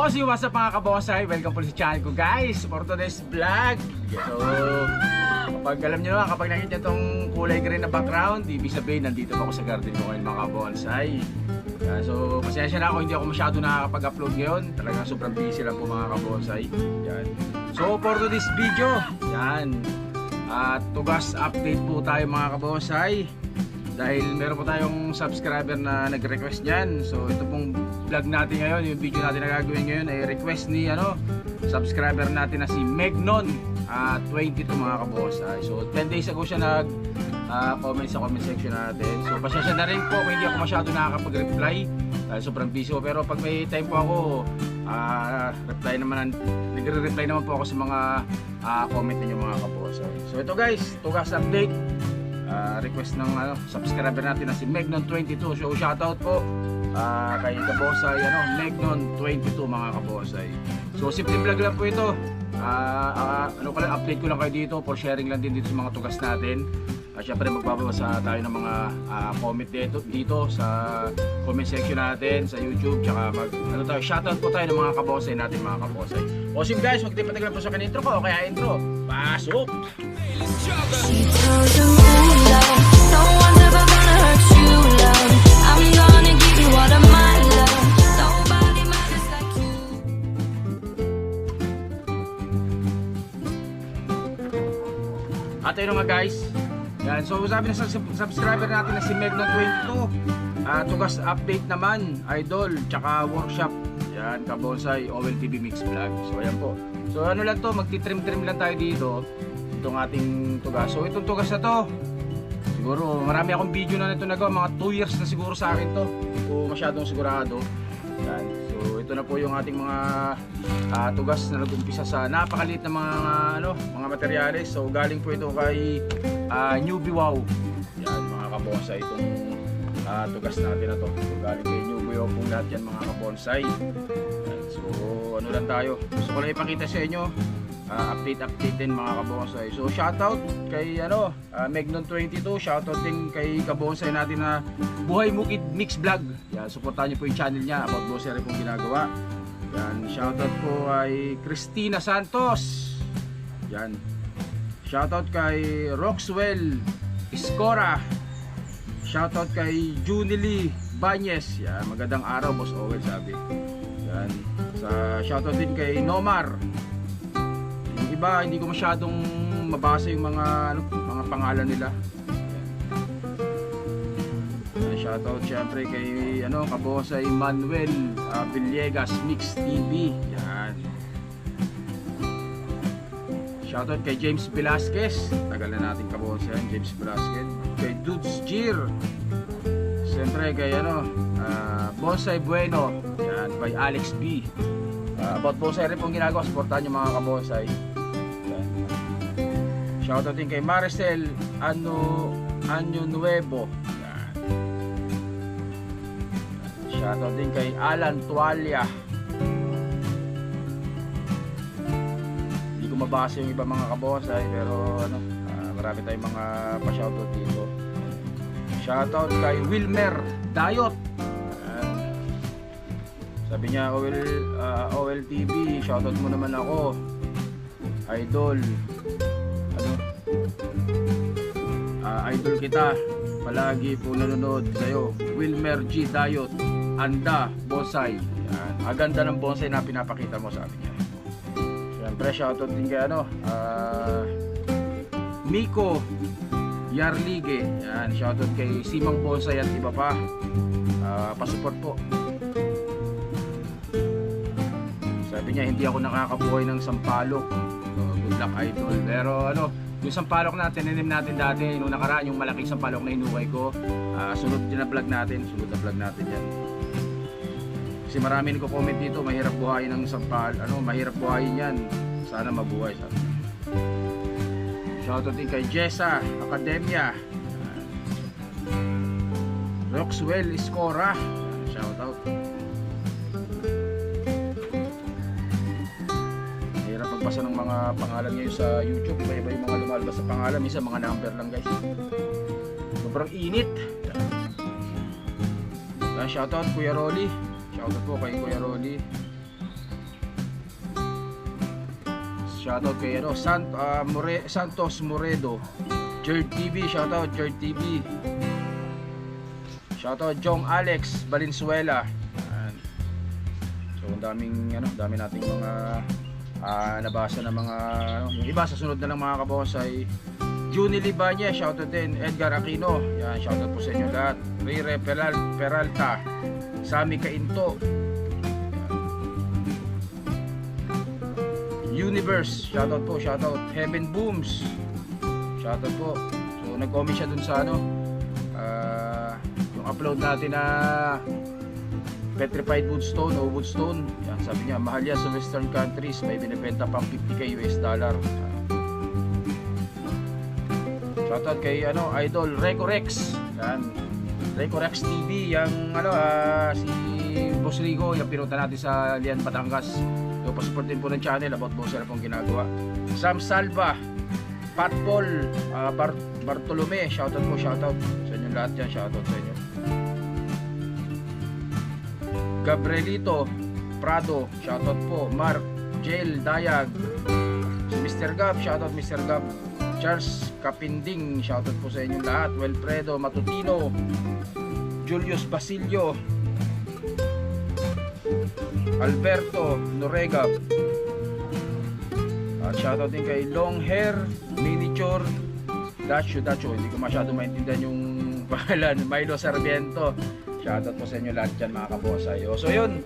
Bossy, what's up mga kabosay? Welcome po sa channel ko guys for today's vlog. So, kapag alam nyo naman, kapag nakita itong kulay green na background, ibig sabihin nandito ako sa garden ko ngayon mga kabonsay. So, pasensya na ako, hindi ako masyado nakakapag-upload ngayon. Talagang sobrang busy lang po mga kabonsay. Yan. So, for today's video, yan. Tugas update po tayo mga kabonsay. Dahil meron po tayong subscriber na nag-request niyan. So ito pong vlog natin ngayon, yung video natin na gagawin ngayon ay request ni subscriber natin na si Megnon 22 mga kabosay. So 10 days ago siya nag-comment sa comment section natin. So pasensya na rin po kung hindi ako masyado nakakapag-reply dahil sobrang busy ko. Pero pag may time po ako, nagre-reply naman po ako sa mga comment ninyo mga kabosay. So ito guys, tugas update. Request ng subscriber natin na si Megnon22. So shoutout po kay kabosay Megnon22 mga kabosay. So simple vlog lang po ito. Update ko lang kayo dito for sharing lang din dito sa mga tugas natin. Syempre magbabasa tayo ng mga comment dito sa comment section natin sa YouTube, tsaka shoutout po tayo ng mga kabosay natin mga kabosay. Awesome guys, wag din patagalan po sa kanintro ko, kaya intro, pasok! She tells you love, no one's ever gonna hurt you, love. I'm gonna give you all of my love. Nobody matters like you. At yun nga guys. Yan, so sabi na sa subscriber natin na si Megnon22, tugas update naman, idol, tsaka workshop. Yan, kabonsay, OLTV Mix Vlog. So ayan po. So ano lang to, magti-trim-trim lang tayo dito. Itong ating tugas. So itong tugas na to, siguro marami akong video na nito nagawa, mga 2 years na siguro sa akin to. Hindi ko masyadong sigurado. Yan. So ito na po yung ating mga tugas na nag-umpisa sa napakaliit na mga materyales. So galing po ito kay Newbie Wow. Yan mga kabonsay, itong tugas natin na to. So galing kay Newbie Wow po lahat yan mga kabonsay. Yan. So ano lang tayo. Gusto ko lang ipakita sa inyo. Update din mga kabonsay. So shoutout kay Megnon22, shoutout din kay kabonsay natin na Buhay Mukid Mix Vlog. Yan, suportahan niyo po yung channel niya, about bonsai rin pong ginagawa. Yan, shoutout po kay Cristina Santos. Yan. Shoutout kay Roxwell Escora. Shoutout kay Junily Banyes. Yan, magandang araw Boss Owel sabi. Yan. Shoutout din kay Nomar. Iba, hindi ko masyadong mabasa yung mga pangalan nila. Shoutout syempre kay kabosay Manuel Villegas Mix TV. Yan. Shoutout kay James Velasquez. Tagal na natin kabosay James Velasquez. Kay Dudes Gir. Syempre kay Bonsai Bueno. Yan, by Alex B. About bonsai rin pong ginagawa, supportahan yung mga kabonsay. Shoutout din kay Maricel Anyo Nuevo. Yan. Shoutout din kay Alan Tualia. Hindi ko mabasa yung iba mga kabonsay, pero marami tayong mga pa-shoutout dito. Shoutout kay Wilmer Dayot. Sabi niya, OLTV, shoutout mo naman ako, idol. Idol kita, palagi po nanonood sa'yo. Wilmer G. Dayot, Anda Bonsai. Yan. Aganda ng bonsai na pinapakita mo, sabi niya. Siyempre shoutout din kay Miko Yarlige. Yan, shoutout kay Simang Bonsai at iba pa. Pasupport po. Sabi niya, hindi ako nakakabuhay ng sampalok. Good luck idol. Pero yung sampalok na tinanim natin dati nung nakaraan, yung malaking sampalok na hinukay ko, sunod na vlog natin yan. Kasi marami nagko-comment dito, mahirap buhayin ng mahirap buhayin yan. Sana mabuhay sana. Shoutout din kay Jessa Academia. Roxwell Escora. Shoutout. Pagbasa ng mga pangalan ngayon sa YouTube, iba-iba yung mga lumalabas sa pangalan, minsan mga number lang guys. Sobrang init. Shoutout Kuya Rolly. Shoutout po kay Kuya Rolly. shoutout kay ano, Santos Moredo, Jerd TV, shoutout Jerd TV. Shoutout Jong Alex Valenzuela. Ayan. So ang dami nating mga nabasa na mga yung iba sa sunod na lang mga kabonsay. Juni Libanya, shoutout din. Edgar Aquino, yan, shoutout po sa inyo lahat. Rire Peralta, Sami Kainto, Universe, shoutout po, shoutout. Heaven Booms, shoutout po. So nag-comment siya dun sa yung upload natin na petrified woodstone o woodstone. Yan, sabi niya, mahal yan sa western countries, may binibenta pang 50k US dollar. Shoutout kay Idol Recorex. Yan, Recorex TV, yung si Boss Rigo, yung pinunta natin sa Lian, Batangas. So pa-support din po ng channel about Boss Rigo pong ginagawa. Sam Salva, Pat Paul, Bartolome, shoutout po, shoutout sa inyo lahat dyan, shoutout sa inyo. Gabrielito Prado, shoutout po. Mark Jail Dayag, si Mr. Gab, shoutout Mr. Gab. Charles Kapinding, shoutout po sa inyo lahat. Wilfredo Matutino, Julius Basilio, Alberto Norega, at shoutout din kay Long Hair Miniature Dacho, hindi ko masyado maintindihan yung pangalan. Milo Sarmiento, shoutout po sa inyo lahat dyan mga kabonsay. So yun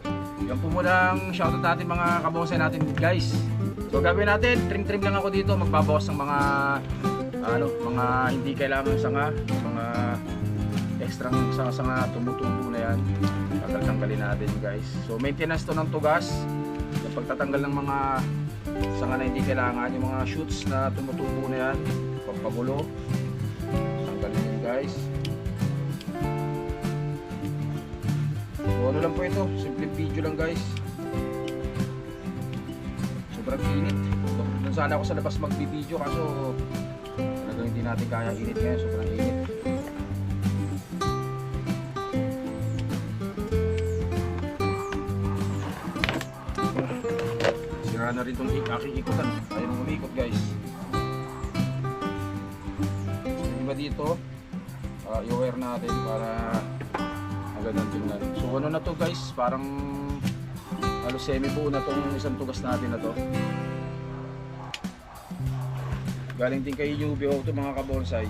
po muna ang shoutout natin mga kabonsay natin guys. So gagawin natin, trim lang ako dito, magbabawas ng mga mga hindi kailangan sanga, mga extra sanga tumutubo na yan. Tatanggalin natin guys. So maintenance to ng tugas, yung pagtatanggal ng mga sanga na hindi kailangan, yung mga shoots na tumutubo na yan, pagpagulo, tanggalin yun guys. So lang po ito, simple video lang guys. Sobrang init. Doon sana ako sa labas magbibideo kaso talagang hindi natin kaya, init ngayon, sobrang init. Sira na rin itong aking ikutan. Ayaw nang umikot guys. So iba dito, i-wear natin para magandang tingnan. So ano na to guys, parang halos semi buo na tong isang tugas natin na to. Galing din kay Newbie Wow to mga kabonsay.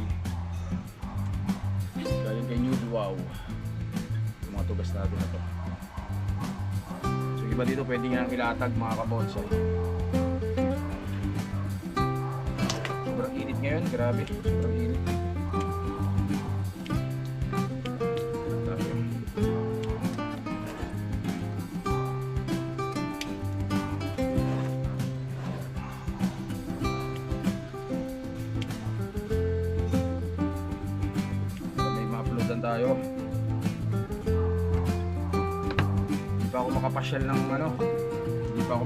Galing kay Newbie Wow yung mga tugas natin na to. So iba dito pwede nga ilatag mga kabonsay. Sobrang init ngayon, grabe, sobrang init. Tayo. Hindi pa ako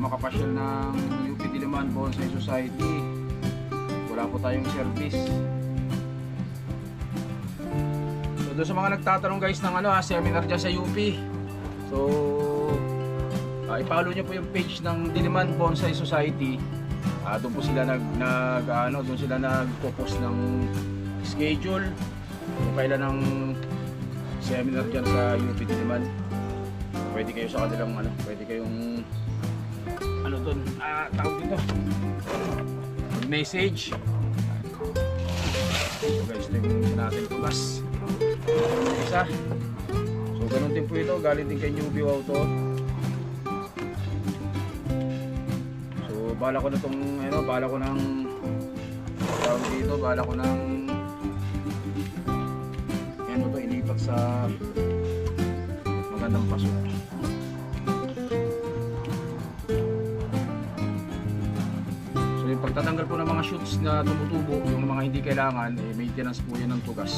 makapasyal ng UP Diliman Bonsai Society. Wala po tayong service. So doon sa mga nagtatanong guys ng seminar dyan sa UP. So i-follow nyo po yung page ng Diliman Bonsai Society. Doon po sila doon sila nagpo-post ng schedule kung kailan ang seminar dyan sa UP Diliman. Pwede kayo sa kanilang pwede kayong tawag dito, mag-message. So guys, ito yung natin tugas isa. So ganun din po ito, galing din kay Newbie Wow to. So bala ko na tong bala ko ng tawag dito, bala ko ng ilipat sa magandang paso. So yung pagtatanggal po ng mga shoots na tumutubo, yung mga hindi kailangan, maintenance po yan ng tugas.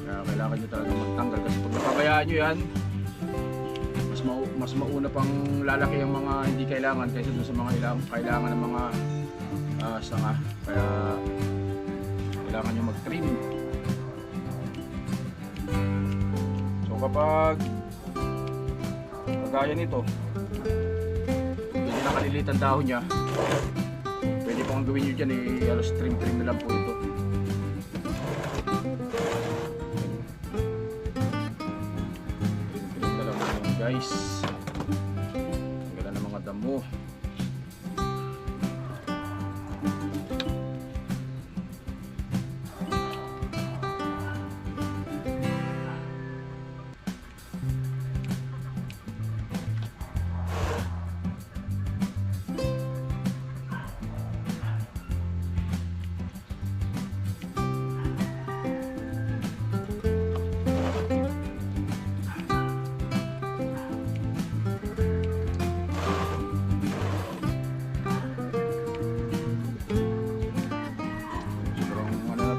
Kaya kailangan nyo talaga magtanggal kasi pag napabayaan nyo yan, mas mauna pang lalaki yung mga hindi kailangan kaysa doon sa mga kailangan ng mga sanga. Kaya kailangan nyo mag-trim. Kapag kagaya nito, pwede nakaliliit ang dahon niya, pwede po ang gawin nyo dyan halos trim na lang po ito. Trim na lang po yan guys. Ang ganda ng mga damo.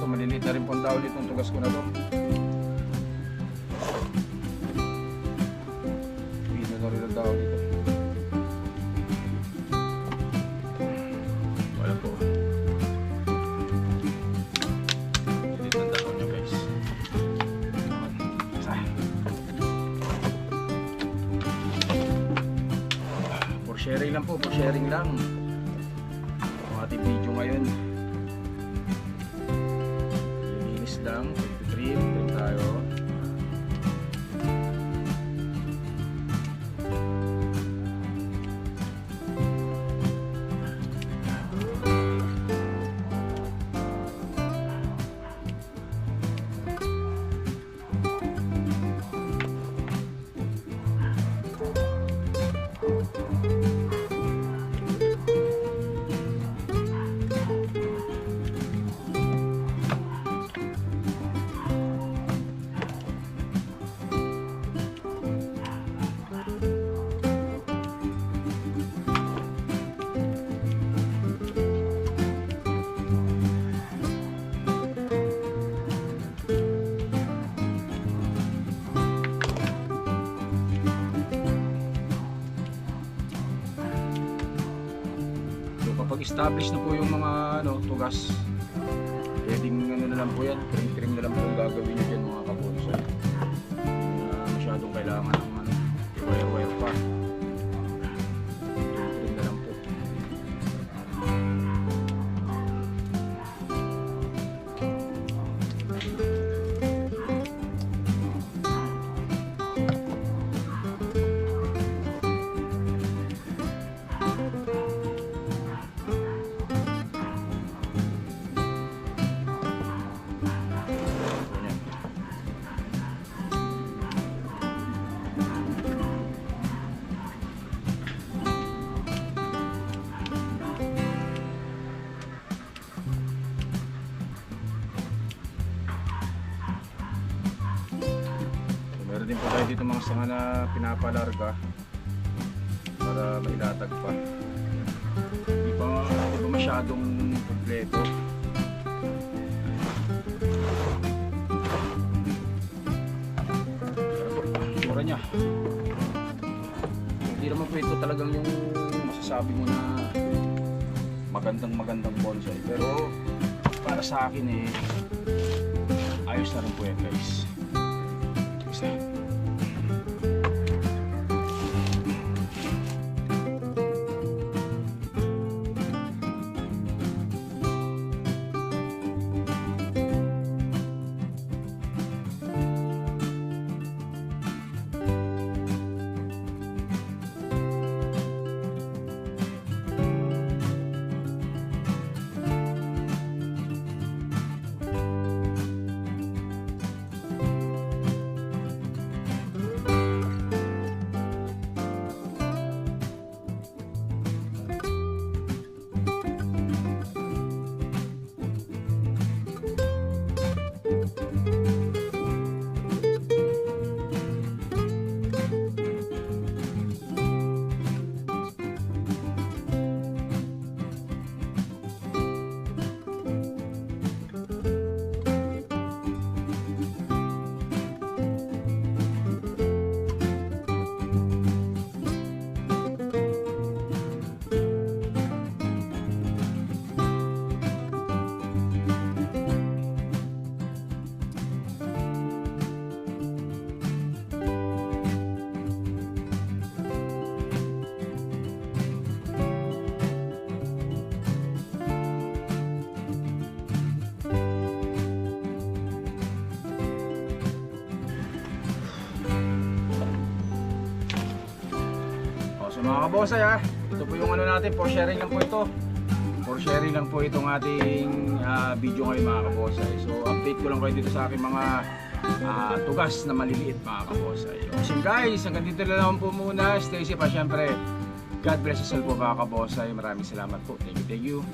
Maliliit na rin po ang tao ditong tugas ko na to. Pino na rin ang tao dito. Wala po. Maliliit ang tao nyo guys. For sharing lang po, for sharing lang. Ang ating video ngayon. Lang, trim tayo. Kapag establish na po yung mga tugas, pwedeng na lang po yan, trim na lang po yung gagawin nyo dyan mga kabonsai. Masyadong kailangan ng wire pa, trim na lang po. Meron din po tayo dito mga sanga na pinapalarga para mailatag pa. Hindi pa masyadong kompleto. Pero po, sura niya. Hindi naman po ito talagang yung masasabi mo na magandang bonsai. Pero para sa akin ayos na rin po yan guys. Isa. Mga kabosay ha, ito po yung ano natin, for sharing lang po ito. For sharing lang po itong ating video ngayon mga kabosay. So update ko lang kayo dito sa aking mga tugas na maliliit mga kabosay. So guys, hanggang dito na lang po muna. Stay safe pa syempre. God bless us all po mga kabosay. Maraming salamat po. Thank you.